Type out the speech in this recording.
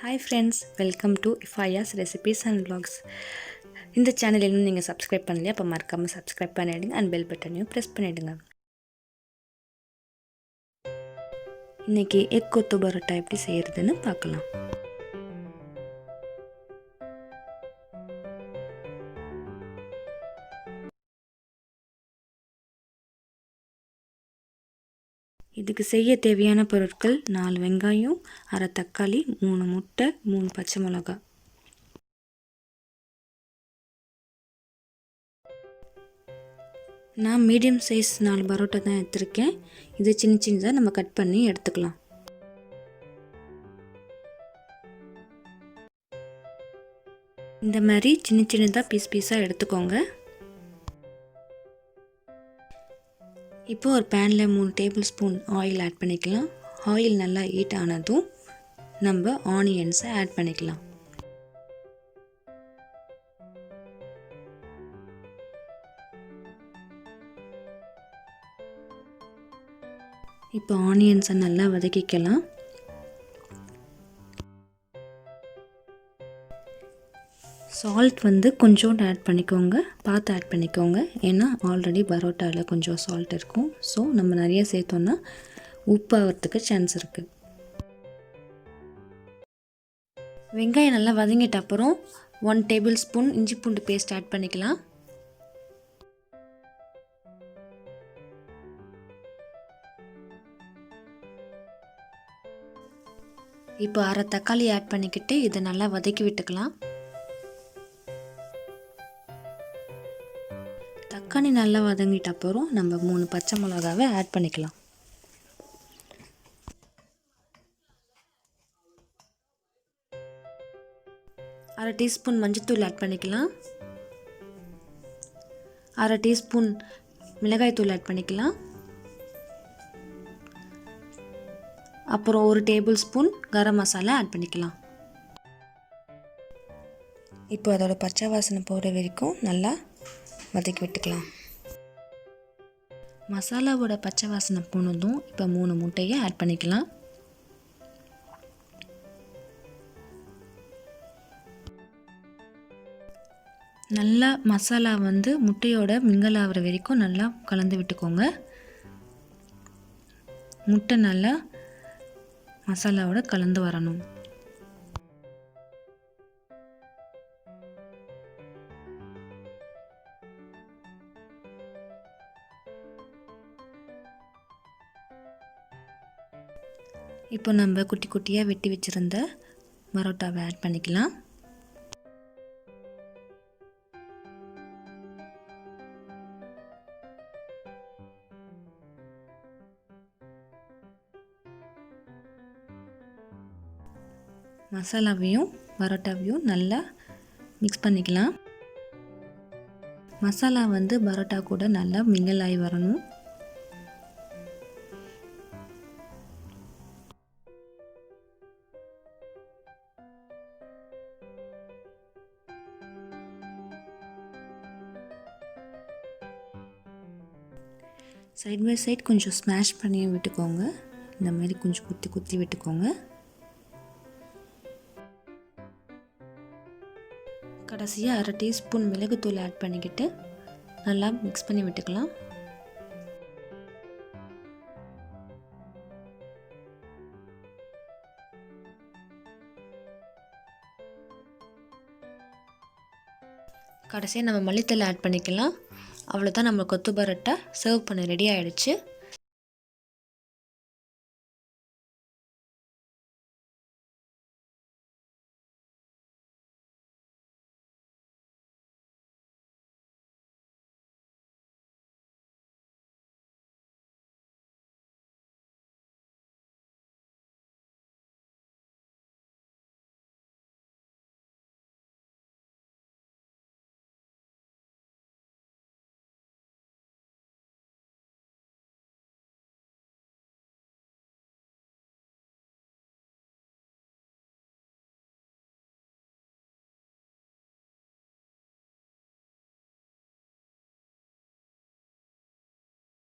Hi friends, welcome to Hifaya's recipes and vlogs. இந்த channel இன்னும் நீங்கள் சப்ஸ்கிரைப் பண்ணலையா? அப்போ மறக்காமல் சப்ஸ்கிரைப் பண்ணிடுங்க அண்ட் பெல் பட்டனையும் ப்ரெஸ் பண்ணிடுங்க. இன்றைக்கி எக் கொத்து பரோட்டா எப்படி செய்கிறதுன்னு பார்க்கலாம். இதுக்கு செய்ய தேவையான பொருட்கள் 4 வெங்காயம், அரை தக்காளி, 3 முட்டை, 3 பச்சை மிளகாய். நான் மீடியம் சைஸ் 4 பரோட்டா தான் எடுத்திருக்கேன். இது சின்ன சின்னதாக நம்ம கட் பண்ணி எடுத்துக்கலாம். இந்த மாதிரி சின்ன சின்னதாக பீஸாக எடுத்துக்கோங்க. இப்போ ஒரு பேனில் 3 டேபிள் ஸ்பூன் ஆயில் ஆட் பண்ணிக்கலாம். ஆயில் நல்லா ஹீட் ஆனதும் நம்ம ஆனியன்ஸை ஆட் பண்ணிக்கலாம். இப்போ ஆனியன்ஸை நல்லா வதக்கிக்கலாம். சால்ட் கொஞ்சோண்டு ஆட் பண்ணிக்கோங்க, பார்த்து ஆட் பண்ணிக்கோங்க. ஏன்னா ஆல்ரெடி பரோட்டாவில் கொஞ்சம் சால்ட் இருக்கும். ஸோ நம்ம நிறைய சேர்த்தோன்னா உப்பாகிறதுக்கு சான்ஸ் இருக்குது. வெங்காயம் நல்லா வதங்கிட்ட அப்புறம் 1 டேபிள் ஸ்பூன் இஞ்சி பூண்டு பேஸ்ட் ஆட் பண்ணிக்கலாம். இப்போ அரை தக்காளி ஆட் பண்ணிக்கிட்டு இதை நல்லா வதக்கி விட்டுக்கலாம். தக்காளி நல்லா வதங்கிட்ட அப்புறம் நம்ம 3 பச்சை மிளகாவை ஆட் பண்ணிக்கலாம். அரை டீஸ்பூன் மஞ்சள்தூள் ஆட் பண்ணிக்கலாம். அரை டீஸ்பூன் மிளகாய்த்தூள் ஆட் பண்ணிக்கலாம். அப்புறம் 1 table spoon garam masala add பண்ணிக்கலாம். இப்போ அதோட பச்சை வாசனை போகிற வரைக்கும் நல்லா வதக்கி விட்டுக்கலாம். மசாலாவோட பச்சை வாசனை போனதும் இப்போ 3 முட்டையை ஆட் பண்ணிக்கலாம். நல்லா மசாலா முட்டையோட மிங்கல் ஆகிற வரைக்கும் நல்லா கலந்து விட்டுக்கோங்க. முட்டை நல்லா மசாலாவோட கலந்து வரணும். இப்போ நம்ம குட்டி குட்டியாக வெட்டி வச்சுருந்த பரோட்டாவை ஆட் பண்ணிக்கலாம். மசாலாவையும் பரோட்டாவையும் நல்லா மிக்ஸ் பண்ணிக்கலாம். மசாலா பரோட்டா கூட நல்லா மிங்கிள் ஆகி வரணும். சைட் பை சைட் கொஞ்சம் ஸ்மாஷ் பண்ணி விட்டுக்கோங்க. இந்த மாதிரி கொஞ்சம் குத்தி குத்தி விட்டுக்கோங்க. கடைசியாக அரை டீஸ்பூன் மிளகுத்தூள் ஆட் பண்ணிக்கிட்டு நல்லா மிக்ஸ் பண்ணி விட்டுக்கலாம். கடைசியாக நம்ம மல்லித்தலை ஆட் பண்ணிக்கலாம். அவ்வளோதான், நம்ம கொத்து பரோட்டா சர்வ் பண்ண ரெடி ஆகிடுச்சு.